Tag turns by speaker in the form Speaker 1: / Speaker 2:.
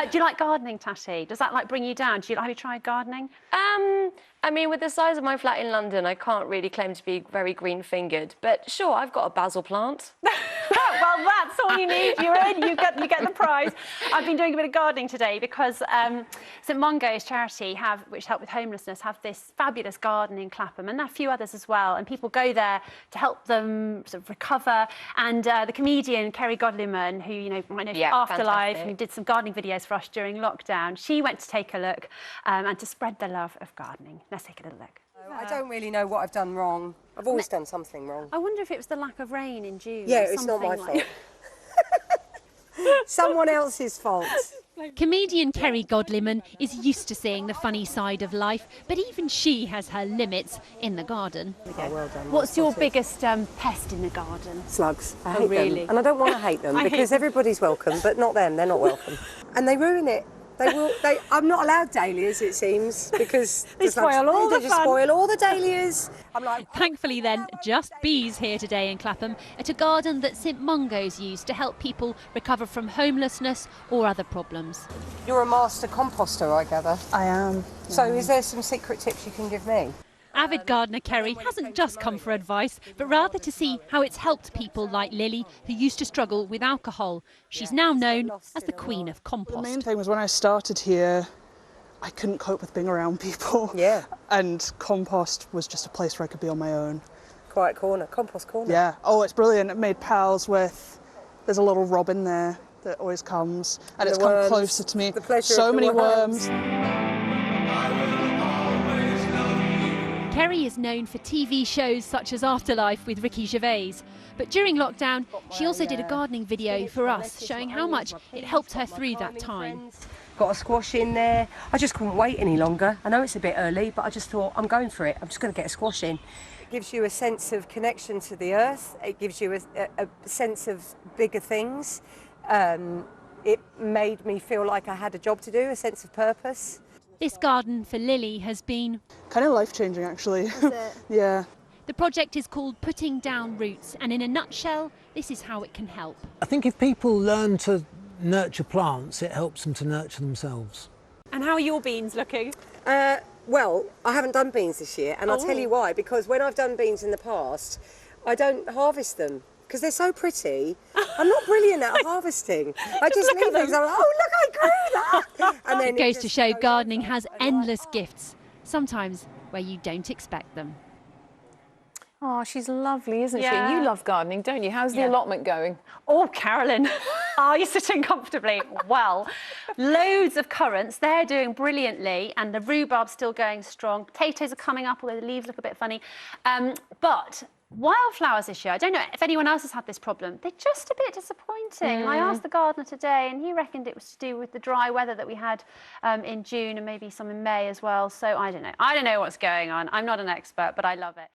Speaker 1: Do you like gardening, Tatty? Does that, like, bring you down? Have you tried gardening?
Speaker 2: I mean, with the size of my flat in London, I can't really claim to be very green-fingered. But sure, I've got a basil plant.
Speaker 1: Well, that's all you need. You're in. You get the prize. I've been doing a bit of gardening today because St Mungo's charity, which help with homelessness, have this fabulous garden in Clapham, and a few others as well. And people go there to help them sort of recover. And the comedian Kerry Godliman, who I know from Afterlife, who did some gardening videos for us during lockdown, she went to take a look and to spread the love of gardening. Let's take a little look.
Speaker 3: I don't really know what I've done wrong. I've always done something wrong.
Speaker 1: I wonder if it was the lack of rain in June.
Speaker 3: Yeah, it's not my fault. Someone else's fault.
Speaker 4: Comedian Kerry Godliman is used to seeing the funny side of life, but even she has her limits in the garden.
Speaker 3: Oh, well done.
Speaker 1: What's your biggest pest in the garden?
Speaker 3: Slugs. I hate them. And I don't want to hate them because everybody's welcome, but not them. They're not welcome. And they ruin it. I'm not allowed dahlias, it seems, because
Speaker 1: they spoil all the fun.
Speaker 3: Just spoil all the dahlias. I'm like...
Speaker 4: Thankfully then, just bees here today in Clapham at a garden that St Mungo's used to help people recover from homelessness or other problems.
Speaker 3: You're a master composter, I gather.
Speaker 5: I am.
Speaker 3: So is there some secret tips you can give me?
Speaker 4: Avid gardener Kerry hasn't just come for advice, but rather to see how it's helped people like Lily, who used to struggle with alcohol. She's now known as the Queen of Compost.
Speaker 5: The main thing was when I started here, I couldn't cope with being around people.
Speaker 3: Yeah.
Speaker 5: And compost was just a place where I could be on my own.
Speaker 3: Quiet corner, compost corner.
Speaker 5: Yeah. Oh, it's brilliant. It made pals with... There's a little robin there that always comes, and it's come closer to me. So many worms.
Speaker 4: Kerry is known for TV shows such as Afterlife with Ricky Gervais, but during lockdown she also did a gardening video for us showing how much it helped her through that time.
Speaker 3: Got a squash in there. I just couldn't wait any longer. I know it's a bit early, but I just thought I'm going for it. I'm just going to get a squash in. It gives you a sense of connection to the earth. It gives you a sense of bigger things. It made me feel like I had a job to do, a sense of purpose.
Speaker 4: This garden for Lily has been...
Speaker 5: kind of life-changing, actually.
Speaker 1: Is it?
Speaker 5: Yeah.
Speaker 4: The project is called Putting Down Roots, and in a nutshell, this is how it can help.
Speaker 6: I think if people learn to nurture plants, it helps them to nurture themselves.
Speaker 1: And how are your beans looking?
Speaker 3: Well, I haven't done beans this year, and I'll tell you why. Because when I've done beans in the past, I don't harvest them. Because they're so pretty. I'm not brilliant at harvesting. I just leave things. I'm like, oh, look, I grew that. And then
Speaker 4: It goes to show gardening has endless gifts, sometimes where you don't expect them.
Speaker 7: Oh, she's lovely, isn't she?
Speaker 1: Yeah.
Speaker 7: You love gardening, don't you? How's the allotment going?
Speaker 1: Oh, Carolyn, are you sitting comfortably? Well, loads of currants. They're doing brilliantly, and the rhubarb's still going strong. Potatoes are coming up, although the leaves look a bit funny. But wildflowers this year, I don't know if anyone else has had this problem, they're just a bit disappointing. I asked the gardener today and he reckoned it was to do with the dry weather that we had in June and maybe some in May as well. So I don't know what's going on. I'm not an expert, but I love it.